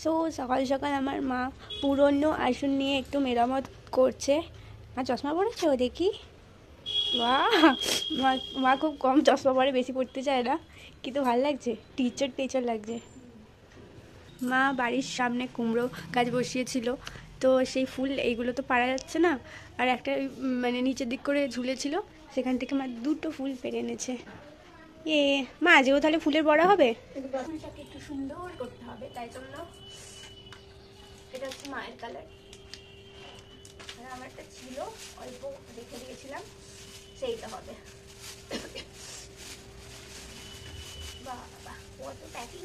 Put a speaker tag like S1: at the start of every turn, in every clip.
S1: So সকাল সকাল আমার মা পুরনো আসন নিয়ে একটু মেরামত করছে। মা চশমা পড়েছে ও দেখি, বাহ, মা খুব কম চশমা পরে, বেশি পড়তে চায় না, কিন্তু ভালো লাগছে, টিচার লাগছে। মা বাড়ির সামনে কুমড়ো গাছ বসিয়েছিল, তো সেই ফুল এইগুলো তো পারা যাচ্ছে না, আর একটা মানে নিচের দিক করে ঝুলেছিল, সেখান থেকে মা দুটো ফুল পেরে এনেছে। মা আজও তাহলে ফুলের বড়া হবে, ফুলটাকে একটু সুন্দর করতে হবে, তাই জন্য এটা হচ্ছে মায়ের কালার, আর আমারটা ছিল অল্প রেখে দিয়েছিলাম, সেইটা হবে। বাবা কত প্যাকিং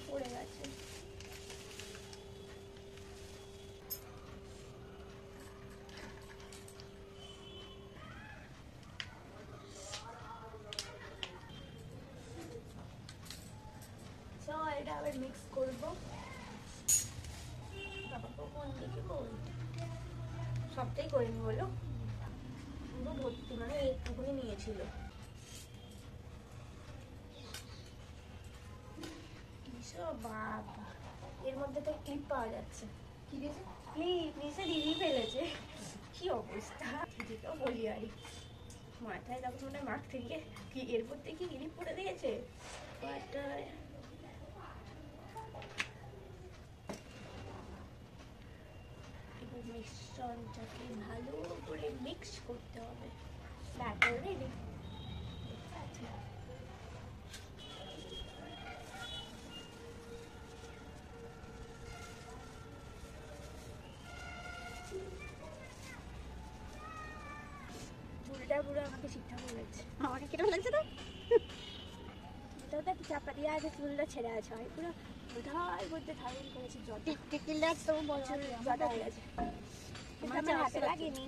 S1: পড়ে গেছে। এটা আবার মিক্স করবো, সবটাই করে নি বলো, পুরো ভর্তি, মানে একটুখানি নিয়েছিল। বাবা এর মধ্যে তো ক্লিপ পাওয়া যাচ্ছে, কি দিয়েছে ক্লিপ, নিচে দিদি ফেলেছে, কি অবস্থা, দিদিকেও বলি আরে মাথায় তখন মনে মাখ থেকে কি এরপর থেকে ক্লিপ পরে দিয়েছে। মিশ্রণটাকে ভালো করে মিক্স করতে হবে। Batter ready. চুলটা পুরো আমাকে ঠিকঠাক হয়ে গেছে, আমাকে কিরকম লাগছে না, এটা কি চাপা দিয়ে আছে, চুলটা ছেড়ে আছে, হয় পুরো কোথায় করতে ধারণ করেছে, জট টিকিলে তো বছর জটা হয়ে গেছে, আমার হাতে লাগেনি।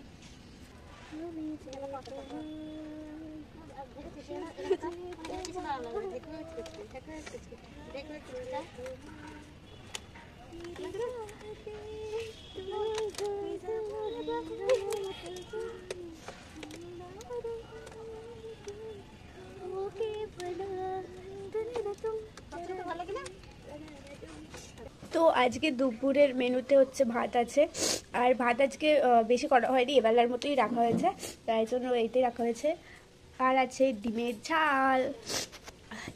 S1: তো আজকে দুপুরের মেনুতে হচ্ছে ভাত আছে, আর ভাত আজকে বেশি করা হয়নি, এবেলার মতোই রাখা হয়েছে, তাই জন্য এইটাই রাখা হয়েছে। আর আছে ডিমের ঝাল,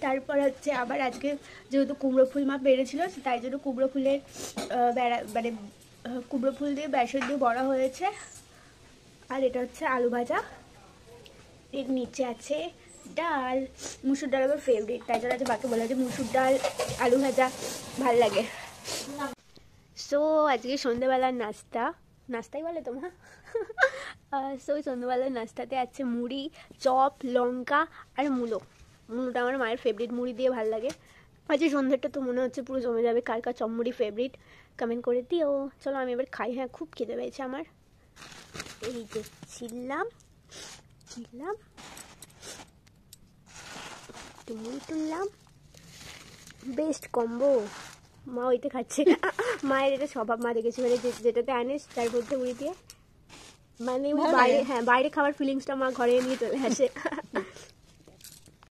S1: তারপর হচ্ছে আবার আজকে যেহেতু কুমড়ো ফুল মা বেড়েছিল, তাই জন্য কুমড়ো ফুলের মানে কুমড়ো ফুল দিয়ে বেসন দিয়ে বড়া হয়েছে। আর এটা হচ্ছে আলু ভাজা, এর নিচে আছে ডাল, মুসুর ডাল আমার ফেভারিট, তাই জন্য আজকে বাকি বলা যে মুসুর ডাল আলু ভাজা ভাল লাগে। সো আজকে সন্ধ্যেবেলার নাস্তাই বলে তোমার। সো সন্ধ্যেবেলার নাস্তাতে আছে মুড়ি, চপ, লঙ্কা আর মুলোটা আমার মায়ের ফেভারিট, মুড়ি দিয়ে ভাল লাগে। আজকে সন্ধ্যেটা তো মনে হচ্ছে পুরো জমে যাবে, কার কার চপ মুড়ি ফেভারিট কমেন্ট করে দিও। চলো আমি এবার খাই, হ্যাঁ খুব খেতে পেয়েছে আমার। এই যে ছিললাম মুড়ি তুললাম, বেস্ট কম্বো। মা ওইতে খাচ্ছে, মায়ের এটা স্বভাব, মা দেখেছি মানে যেটাতে আনিস তার মধ্যে মুড়ি দিয়ে, মানে বাইরে, হ্যাঁ বাইরে খাবার ফিলিংসটা মা ঘরে নিয়ে চলে আসে।